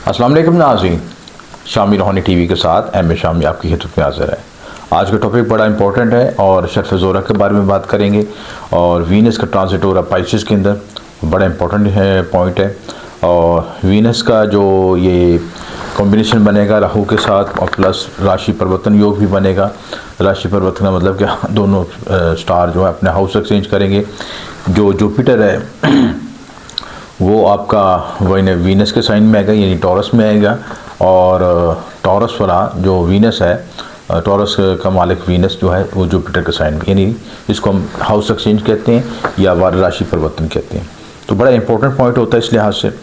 अस्सलाम वालेकुम नाज़रीन, शामी रोहानी टीवी के साथ एम ए शामी आपकी खिदमत में हाज़िर है। आज का टॉपिक बड़ा इंपॉर्टेंट है और शर्फ़ ज़ोहरा के बारे में बात करेंगे और वीनस का ट्रांजिट हो रहा पाइसेस के अंदर, बड़ा इंपॉर्टेंट है पॉइंट है। और वीनस का जो ये कॉम्बिनेशन बनेगा राहु के साथ और प्लस राशि परिवर्तन योग भी बनेगा। राशि परिवर्तन का मतलब कि दोनों स्टार जो है अपने हाउस एक्सचेंज करेंगे। जो जुपिटर है वो आपका वही वीनस के साइन में आएगा, यानी टॉरस में आएगा। और टॉरस वाला जो वीनस है, टॉरस का मालिक वीनस जो है वो जुपिटर के साइन में, यानी इसको हम हाउस एक्सचेंज कहते हैं या वार राशि परिवर्तन कहते हैं। तो बड़ा इंपॉर्टेंट पॉइंट होता है इस लिहाज से।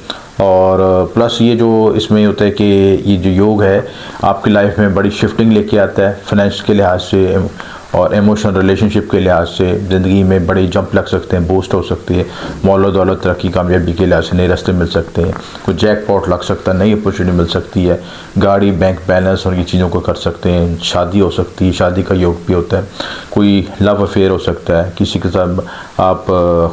और प्लस ये जो इसमें होता है कि ये जो योग है आपकी लाइफ में बड़ी शिफ्टिंग लेके आता है, फाइनेंस के लिहाज से और इमोशनल रिलेशनशिप के लिहाज से ज़िंदगी में बड़े जंप लग सकते हैं, बूस्ट हो सकती है, मौलो दौलत तरक्की कामयाबी के लिहाज से नए रास्ते मिल सकते हैं, कुछ जैकपॉट लग सकता है, नई अपॉर्चुनिटी मिल सकती है, गाड़ी बैंक बैलेंस और ये चीज़ों को कर सकते हैं, शादी हो सकती है, शादी का योग भी होता है, कोई लव अफेयर हो सकता है, किसी के साथ आप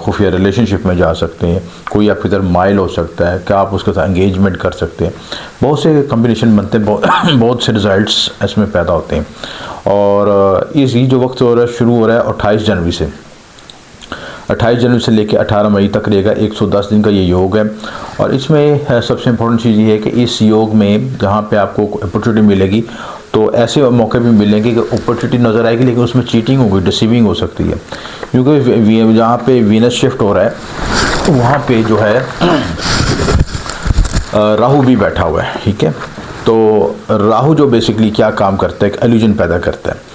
खुफिया रिलेशनशिप में जा सकते हैं, कोई आपकी तरफ माइल हो सकता है कि आप उसके साथ एंगेजमेंट कर सकते हैं। बहुत से कम्बिनेशन बनते हैं, बहुत से रिजल्ट्स इसमें पैदा होते हैं। और ये जो वक्त हो रहा है शुरू हो रहा है 28 जनवरी से, 28 जनवरी से लेकर 18 मई तक रहेगा। 110 दिन का ये योग है। और इसमें सबसे इम्पोर्टेंट चीज़ ये है कि इस योग में जहाँ पे आपको अपॉर्चुनिटी मिलेगी तो ऐसे मौके भी मिलेंगे कि अपॉर्चुनिटी नज़र आएगी, लेकिन उसमें चीटिंग होगी, डिसीविंग हो सकती है, क्योंकि जहाँ पे वीनस शिफ्ट हो रहा है वहाँ पे जो है राहु भी बैठा हुआ है। ठीक है, तो राहु जो बेसिकली क्या काम करता है, एक एल्यूजन पैदा करता है,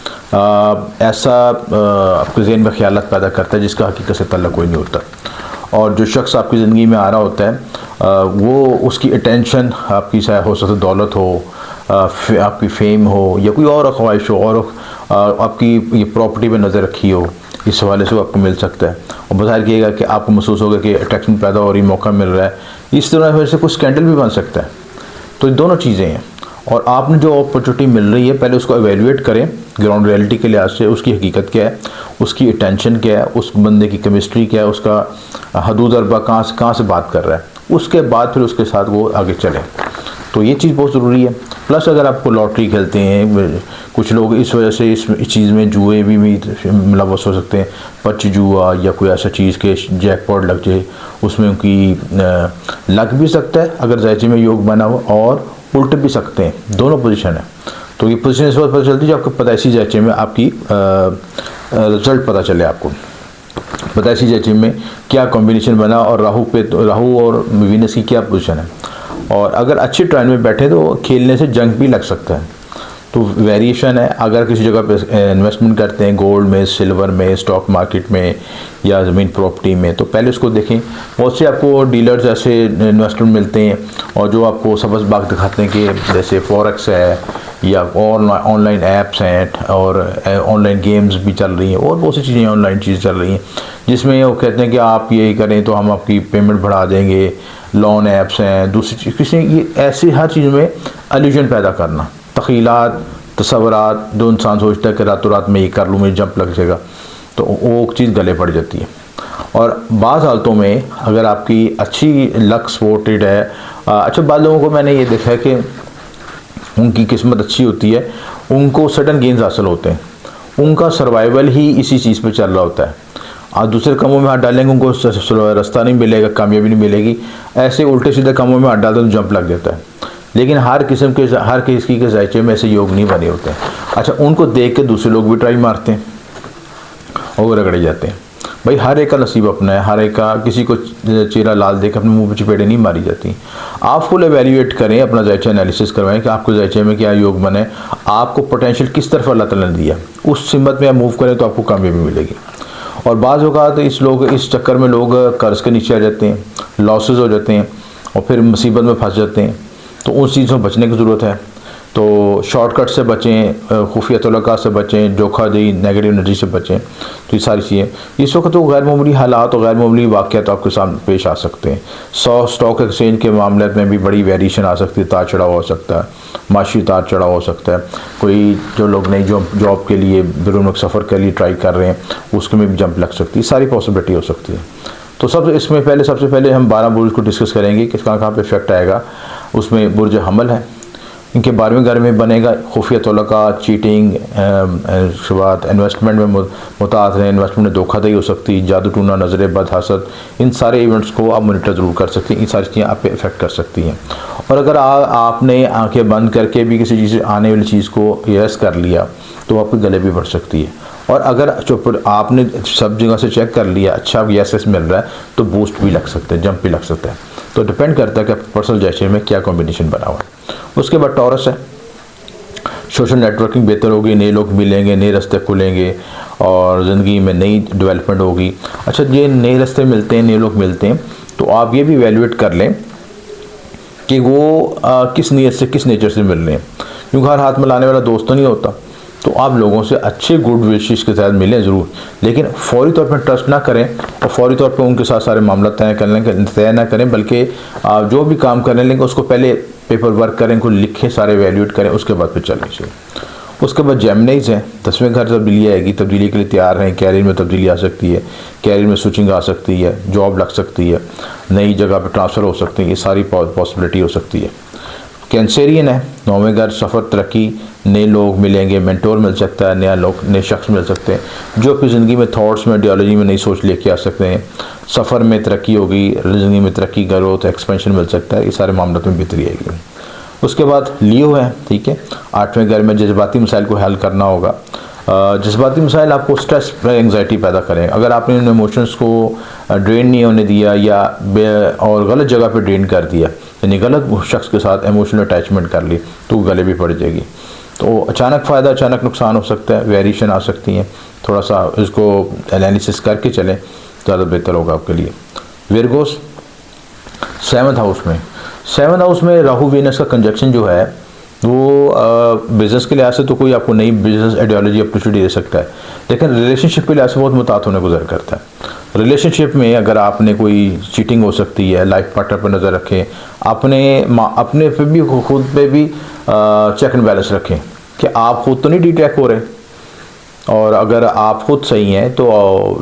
ऐसा आपके ज़हन में ख्यालात पैदा करता है जिसका हकीकत से ताल्लुक़ कोई नहीं होता। और जो शख्स आपकी ज़िंदगी में आ रहा होता है वो उसकी अटेंशन आपकी चाहे हो सकता दौलत हो, आपकी फेम हो या कोई और ख्वाहिश हो और आपकी ये प्रॉपर्टी पे नज़र रखी हो, इस हवाले से वो आपको मिल सकता है। और बज़ाहिर किएगा कि आपको महसूस होगा कि अट्रैक्शन पैदा हो रही, मौका मिल रहा है, इस तरह वजह से कुछ स्कैंडल भी बन सकता है। तो ये दोनों चीज़ें हैं। और आपने जो अपॉर्चुनिटी मिल रही है पहले उसको एवेल्यूएट करें ग्राउंड रियलिटी के लिहाज से, उसकी हकीकत क्या है, उसकी अटेंशन क्या है, उस बंदे की केमिस्ट्री क्या है, उसका हदूद अरबा कहाँ से बात कर रहा है, उसके बाद फिर उसके साथ वो आगे चले। तो ये चीज़ बहुत ज़रूरी है। प्लस अगर आपको लॉटरी खेलते हैं, कुछ लोग इस वजह से इस चीज़ में जुए भी मुलव्वस हो सकते हैं, पच जुआ या कोई ऐसा चीज़ के जैकपॉट लग जाए, उसमें उनकी लग भी सकता है अगर जायचे में योग बना हो, और उल्ट भी सकते हैं, दोनों पोजीशन है। तो ये पोजीशन इस वक्त पता चलती है जब आपको पैदाइशी जायचे में आपकी रिजल्ट पता चले, आपको पैदाइशी जायचे में क्या कॉम्बिनेशन बना और राहु और वीनस की क्या पोजीशन है। और अगर अच्छे ट्रेंड में बैठे तो खेलने से जंग भी लग सकता है। तो वेरिएशन है, अगर किसी जगह पे इन्वेस्टमेंट करते हैं, गोल्ड में, सिल्वर में, स्टॉक मार्केट में या ज़मीन प्रॉपर्टी में, तो पहले उसको देखें। बहुत से आपको डीलर्स ऐसे इन्वेस्टर मिलते हैं और जो आपको सबस बाग दिखाते हैं कि जैसे फॉरेक्स है या और ऑनलाइन ऐप्स हैं और ऑनलाइन गेम्स भी चल रही हैं और बहुत सी चीज़ें ऑनलाइन चीज़ें चल रही हैं, जिसमें वो कहते हैं कि आप ये करें तो हम आपकी पेमेंट बढ़ा देंगे, लोन ऐप्स हैं, दूसरी चीज़ किसी ये ऐसी हर चीज़ में एल्यूजन पैदा करना, तख़ीलात, तसव्वुरात, जो इंसान सोचता है कि रातों रात में ये कर लूँ, मेरी जंप लग जाएगा, तो वो चीज़ गले पड़ जाती है। और बाज़ हालतों में अगर आपकी अच्छी लक सपोर्टेड है, अच्छा बाद लोगों को मैंने ये देखा है कि उनकी किस्मत अच्छी होती है, उनको सडन गेंस हासिल होते हैं, उनका सर्वाइवल ही इसी चीज़ पे चल रहा होता है। आज दूसरे कामों में हाथ डालेंगे उनको रास्ता नहीं मिलेगा, कामयाबी नहीं मिलेगी, ऐसे उल्टे सीधे कामों में हाथ डालते तो जंप लग जाता है। लेकिन हर किसी के जायचे में ऐसे योग नहीं बने होते हैं। अच्छा, उनको देख के दूसरे लोग भी ट्राई मारते हैं और रगड़े जाते हैं। भाई हर एक का नसीब अपना है, हर एक का, किसी को चेहरा लाल देख अपने मुंह पे चपेड़े नहीं मारी जाती। आप फुल एवेल्यूएट करें, अपना जायचा एनालिसिस करवाएं कि आपको जायचे में क्या योग बने, आपको पोटेंशियल किस तरफ अल्लाह ताला ने दिया, उस सिमत में आप मूव करें तो आपको कामयाबी मिलेगी। और बाज़ औक़ात इस चक्कर में लोग कर्ज के नीचे आ जाते हैं, लॉसेस हो जाते हैं और फिर मुसीबत में फंस जाते हैं। तो उन चीज़ों से बचने की ज़रूरत है। तो शॉर्टकट से बचें, खुफिया तलक़ात से बचें, धोखाधड़ी, नेगेटिव एनर्जी से बचें। तो ये सारी चीज़ें इस वक्त तो गैर मामूली हालात और गैर मामूली वाक़यात आपके सामने पेश आ सकते हैं। स्टॉक एक्सचेंज के मामले में भी बड़ी वेरिएशन आ सकती है, उतार चढ़ाव हो सकता है, माशी उतार चढ़ाव हो सकता है। कोई जो लोग नई जॉब के लिए बैरून मुल्क सफ़र के लिए ट्राई कर रहे हैं उसमें भी जंप लग सकती है, सारी पॉसिबिलिटी हो सकती है। तो सबसे पहले हम 12 बुल्स को डिस्कस करेंगे कि कहाँ पे इफेक्ट आएगा। उसमें बुर्ज हमल है। इनके 12वें घर में बनेगा खुफिया तल्लुकात, चीटिंग, उसके बाद इन्वेस्टमेंट में मुताद है, इन्वेस्टमेंट में धोखाधड़ी हो सकती है, जादू टूना, नज़र बद, हसद, इन सारे इवेंट्स को आप मॉनिटर ज़रूर कर सकती हैं। इन सारी चीज़ें आप पे इफेक्ट कर सकती हैं। और अगर आपने आंखें बंद करके भी किसी चीज़ आने वाली चीज़ को यस कर लिया तो आपके गले भी बढ़ सकती है। और अगर आपने सब जगह से चेक कर लिया, अच्छा यस मिल रहा है, तो बूस्ट भी लग सकते हैं, जंप भी लग सकता है। तो डिपेंड करता है कि पर्सनल जैसे में क्या कॉम्बिनेशन बना हुआ है। उसके बाद टॉरस है, सोशल नेटवर्किंग बेहतर होगी, नए लोग मिलेंगे, नए रास्ते खुलेंगे और ज़िंदगी में नई डेवलपमेंट होगी। अच्छा, ये नए रास्ते मिलते हैं, नए लोग मिलते हैं, तो आप ये भी वैल्यूएट कर लें कि वो किस नीयत से, किस नेचर से मिल रहे हैं। क्योंकि हर हाथ मिलाने वाला दोस्त तो नहीं होता, तो आप लोगों से अच्छे गुड विशेस के तहत मिलें ज़रूर, लेकिन फौरी तौर पर ट्रस्ट ना करें और फौरी तौर पर उनके साथ सारे मामला तय ना करें, बल्कि जो भी काम करें लेकिन उसको पहले पेपर वर्क करें, उनको लिखें, सारे वैल्यूएट करें, उसके बाद फिर चलें। उसके बाद जेमिनीज़ हैं, 10वें घर तब्दीली आएगी, तब्दीली के लिए तैयार हैं। कैरियर में तब्दीली आ सकती है, कैरियर में स्विचिंग आ सकती है, जॉब लग सकती है, नई जगह पर ट्रांसफ़र हो सकती है, ये सारी पॉसिबिलिटी हो सकती है। कैंसेरियन है, 9वें घर, सफ़र, तरक्की, नए लोग मिलेंगे, मेंटोर मिल सकता है, नए शख्स मिल सकते हैं जो अपनी ज़िंदगी में थॉट्स में, आइडियोलॉजी में नई सोच लेके आ सकते हैं। सफ़र में तरक्की होगी, ज़िंदगी में तरक्की, ग्रोथ, एक्सपेंशन मिल सकता है, ये सारे मामलों में बेहतरी आएगी। उसके बाद लियो है, ठीक है, 8वें घर में जज्बाती मसाइल को हल करना होगा। जज्बाती मसाइल आपको स्ट्रेस, एंग्जाइटी पैदा करें। अगर आपने उन इमोशंस को ड्रेन नहीं होने दिया या और गलत जगह पे ड्रेन कर दिया, यानी गलत शख्स के साथ इमोशनल अटैचमेंट कर ली, तो गले भी पड़ जाएगी। तो अचानक फ़ायदा, अचानक नुकसान हो सकता है, वेरिएशन आ सकती हैं। थोड़ा सा इसको एनालिसिस करके चलें, ज़्यादा बेहतर होगा आपके लिए। विरगोस 7th हाउस में राहु वीनस का कंजक्शन जो है वो बिज़नेस के लिहाज से तो कोई आपको नई बिज़नेस आइडियोलॉजी अपॉर्चुनिटी दे सकता है, लेकिन रिलेशनशिप के लिहाज से बहुत मुतात होने गुजर करता है। रिलेशनशिप में अगर आपने कोई चीटिंग हो सकती है, लाइफ पार्टनर पर नज़र रखें, अपने पे भी, खुद पे भी चेक एंड बैलेंस रखें कि आप खुद तो नहीं डिट्रैक्ट हो रहे, और अगर आप खुद सही हैं तो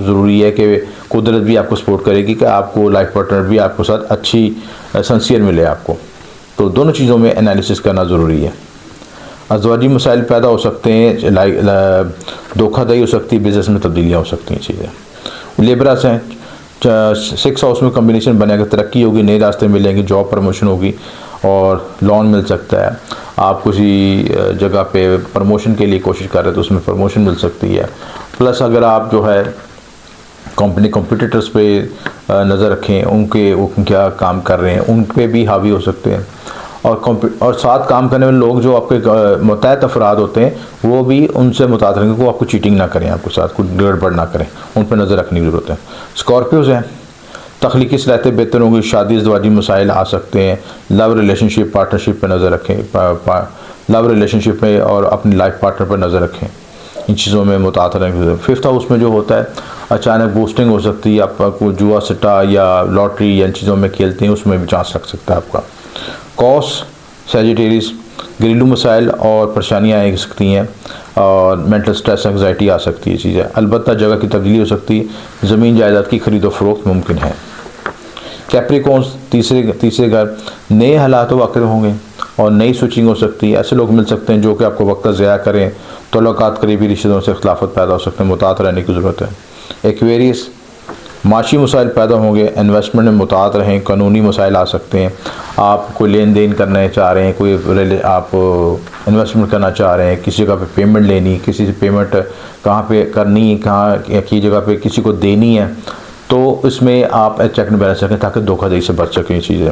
ज़रूरी है कि कुदरत भी आपको सपोर्ट करेगी कि आपको लाइफ पार्टनर भी आपके साथ अच्छी सिंसियर मिले आपको। तो दोनों चीज़ों में एनालिसिस करना ज़रूरी है। अज़वाजी मसाइल पैदा हो सकते हैं, धोखाधड़ी हो सकती है, बिज़नेस में तब्दीलियाँ हो सकती हैं चीज़ें। लेबरस हैं, 6th हाउस में कम्बिनेशन बनेगा, तरक्की होगी, नए रास्ते मिलेंगे, जॉब प्रमोशन होगी और लोन मिल सकता है। आप किसी जगह पे प्रमोशन के लिए कोशिश कर रहे हैं तो उसमें प्रमोशन मिल सकती है। प्लस अगर आप जो है कॉम्पिटिटर्स पे नज़र रखें, वो क्या काम कर रहे हैं, उन पे भी हावी हो सकते हैं। और साथ काम करने वाले लोग जो आपके मुतहद अफराद होते हैं, वो भी उनसे मुताद रहेंगे कि वो आपको चीटिंग ना करें, आपके साथ कुछ गड़बड़ ना करें, उन पर नज़र रखने की ज़रूरत है। स्कॉर्पियोज़ हैं, तख्लीकी सलाहियतें बेहतर होंगी, शादी ज़वाजी मसाइल आ सकते हैं। लव रिलेशनशिप, पार्टनरशिप पर नज़र रखें, लव रिलेशनशिप में और अपनी लाइफ पार्टनर पर नज़र रखें, इन चीज़ों में मुताद रहेंगे। 5th हाउस में जो होता है, अचानक बूस्टिंग हो सकती है, आपको जुआ, सट्टा या लॉटरी या इन चीज़ों में खेलते हैं, उसमें भी चांस लग सकता है आपका। कॉस, सैजिटेरियस, घरेलू मसाइल और परेशानियाँ आ सकती हैं और मेंटल स्ट्रेस, एंग्जाइटी आ सकती है चीज़ें। अलबत्ता जगह की तब्दीली हो सकती है, ज़मीन जायदाद की खरीदो फरोख्त मुमकिन है। कैप्रिकॉन्स, तीसरे घर, नए हालात वाक़ होंगे और नई स्विचिंग हो सकती है। ऐसे लोग मिल सकते हैं जो कि आपको वक्त ज़ाया करें, तल्लुकात, करीबी रिश्तेदारों से इख्तिलाफ़त पैदा हो सकते हैं, मुतात रहने की ज़रूरत है। एक्वेरियस, माशी मसाइल पैदा होंगे, इन्वेस्टमेंट में मुतात रहें, कानूनी मसाइल आ सकते हैं। आप कोई लेन देन करना चाह रहे हैं, आप इन्वेस्टमेंट करना चाह रहे हैं, किसी जगह पे पेमेंट लेनी, किसी से पेमेंट कहाँ पे करनी, कहाँ की जगह पे किसी को देनी है, तो इसमें आप चेक एंड बैलेंस रखें ताकि धोखाधड़ी से बच सकें चीज़ें।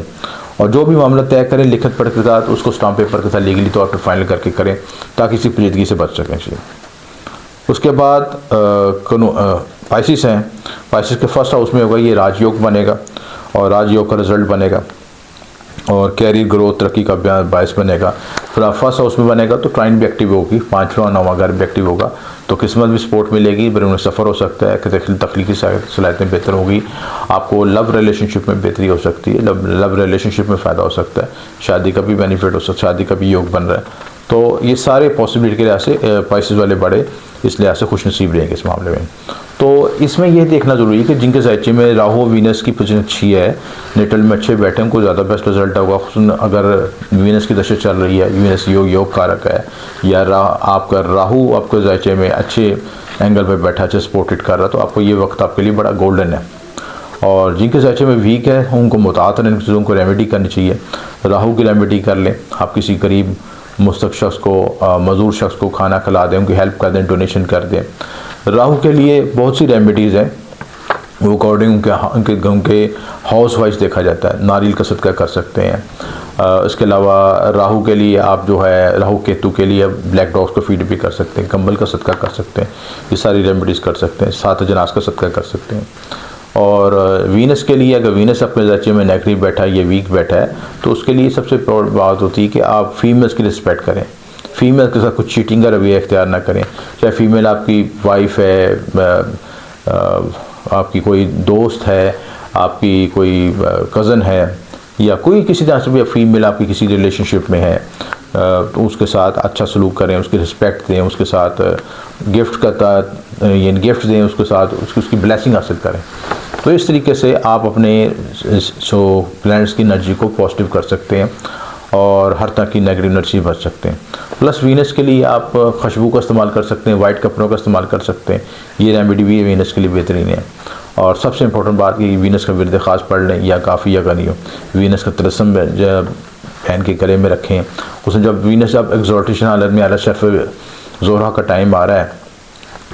और जो भी मामला तय करें लिखत पढ़ के साथ, उसको स्टाम्प पेपर के साथ लीगली तौर पर फाइनल करके करें ताकि इसी पेचीदगी से बच सकें चीज़ें। उसके बाद पाइसिस हैं, पाइसिस के 1st हाउस में होगा, ये राजयोग बनेगा और राजयोग का रिजल्ट बनेगा और कैरियर ग्रोथ, तरक्की का बायस बनेगा। फिर 1st हाउस में बनेगा तो ट्राइन भी एक्टिव होगी, 5वां और 9वां घर भी एक्टिव होगा, तो किस्मत भी सपोर्ट मिलेगी, फिर उन्हें सफ़र हो सकता है कि तख्लीकी सलाहियतें बेहतर होगी, आपको लव रिलेशनशिप में बेहतरी हो सकती है, लव रिलेशनशिप में फ़ायदा हो सकता है, शादी का भी बेनिफिट हो सकता है, शादी का भी योग बन रहा है। तो ये सारे पॉसिबिलिटी के लिहाज से पाइसेस वाले बड़े इस लिहाज से खुश नसीब रहेंगे इस मामले में। तो इसमें यह देखना ज़रूरी है कि जिनके ज़ायचे में राहु वीनस की पोजीशन अच्छी है, नेटल में अच्छे बैठे, उनको ज़्यादा बेस्ट रिजल्ट होगा। खुसूसन अगर वीनस की दशा चल रही है, वीनस योग कारक है, या आपका राहु आपके ज़ायचे में अच्छे एंगल पे बैठा, अच्छे सपोर्टेड कर रहा, तो आपको ये वक्त आपके लिए बड़ा गोल्डन है। और जिनके ज़ायचे में वीक है उनको मुतात इन चीज़ों को रेमेडी करनी चाहिए। राहु की रेमेडी कर लें, आप किसी करीब मुस्तक शख्स को, मजदूर शख्स को खाना खिला दें, उनकी हेल्प कर दें, डोनेशन कर दें। राहु के लिए बहुत सी रेमेडीज़ हैं, वो अकॉर्डिंग उनके हाउस वाइज देखा जाता है। नारियल का सदका कर सकते हैं। इसके अलावा राहु के लिए आप जो है राहु केतु के लिए ब्लैक डॉग्स को फीड भी कर सकते हैं, कंबल का सदका कर सकते हैं, ये सारी रेमेडीज़ कर सकते हैं। 7 जनाज का सदका कर सकते हैं। और वीनस के लिए अगर वीनस अपने ज़ायचे में नेगेटिव बैठा है, ये वीक बैठा है, तो उसके लिए सबसे बड़ी बात होती है कि आप फीमेल्स की रिस्पेक्ट करें, फीमेल के साथ कुछ चीटिंग का रवैया इख्तियार ना करें। चाहे फीमेल आपकी वाइफ है, आपकी कोई दोस्त है, आपकी कोई कज़न है, या कोई किसी तरह से भी फीमेल आपकी किसी रिलेशनशिप में है, तो उसके साथ अच्छा सलूक करें, उसकी रिस्पेक्ट दें, उसके साथ गिफ्ट गिफ्ट दें, उसके साथ उसकी ब्लेसिंग हासिल करें। तो इस तरीके से आप अपने प्लैनेट्स की एनर्जी को पॉजिटिव कर सकते हैं और हर तरह की नेगेटिव एनर्जी बच सकते हैं। प्लस वीनस के लिए आप खुशबू का इस्तेमाल कर सकते हैं, वाइट कपड़ों का इस्तेमाल कर सकते हैं, ये रेमेडी भी वीनस के लिए बेहतरीन है। और सबसे इंपॉर्टेंट बात कि वीनस का विरद ख़ास पढ़ लें, या काफ़ी या गनी हो, वीनस का तिलस्म पहन के गले में रखें। उसमें जब वीनस जब एग्जॉल्टेशन हालत में आ रहा है, शर्फ ज़ोहरा का टाइम आ रहा है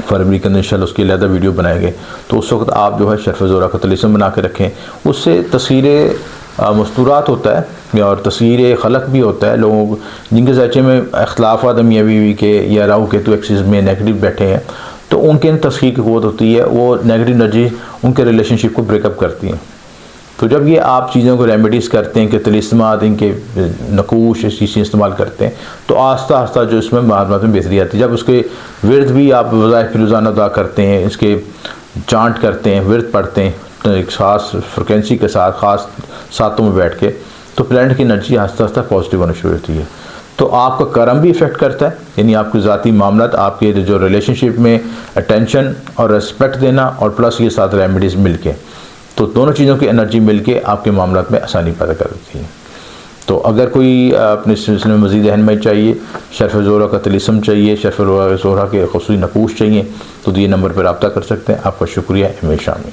फरवरी के अंदर, इंशाल्लाह उसकी अलग वीडियो बनाएंगे, तो उस वक्त आप जो है शर्फ ज़ोहरा का तिलस्म बना के रखें। उससे तस्वीर मस्तूरात होता है और तस्वीर खलक भी होता है। लोगों जिनके ज़ायचे में अख्तलाफ़ात मियाँ बीवी के या राहु केतु एक्सिस में नेगेटिव बैठे हैं, तो उनके तस्वीर की क़ुव्वत होती है, वो नेगेटिव एनर्जी उनके रिलेशनशिप को ब्रेकअप करती हैं। तो जब ये आप चीज़ों को रेमेडीज़ करते हैं कि तिलिस्मात, इनके नकूश, ऐसी चीज़ें इस्तेमाल करते हैं, तो आस्ता आस्ता जो इसमें मालूमात में बेहतरी आती है। जब उसके विरद भी आप वज़ाइफ रोज़ाना अदा करते हैं, इसके चांट करते हैं, विरद पढ़ते हैं, तो एक ख़ास फ्रिक्वेंसी के साथ, ख़ास सातों में बैठ के, तो प्लैनेट की एनर्जी आस्ता आस्ता पॉजिटिव होना शुरू होती है। तो आपका कर्म भी इफ़ेक्ट करता है, यानी आपके ज़ाती मामलात, आपके जो रिलेशनशिप में अटेंशन और रेस्पेक्ट देना, और प्लस ये साथ रेमेडीज़ मिल के, तो दोनों चीज़ों की एनर्जी मिल के आपके मामलात में आसानी पैदा कर देती है। तो अगर कोई अपने सिलसिले में मज़ीद रहनुमाई चाहिए, शर्फ ज़ोहरा का तिलिस्म चाहिए, शर्फ ज़ोहरा के ख़ुसूसी नकूश चाहिए, तो दिए नंबर पर रब्ता कर सकते हैं। आपका शुक्रिया। इमेज शामी।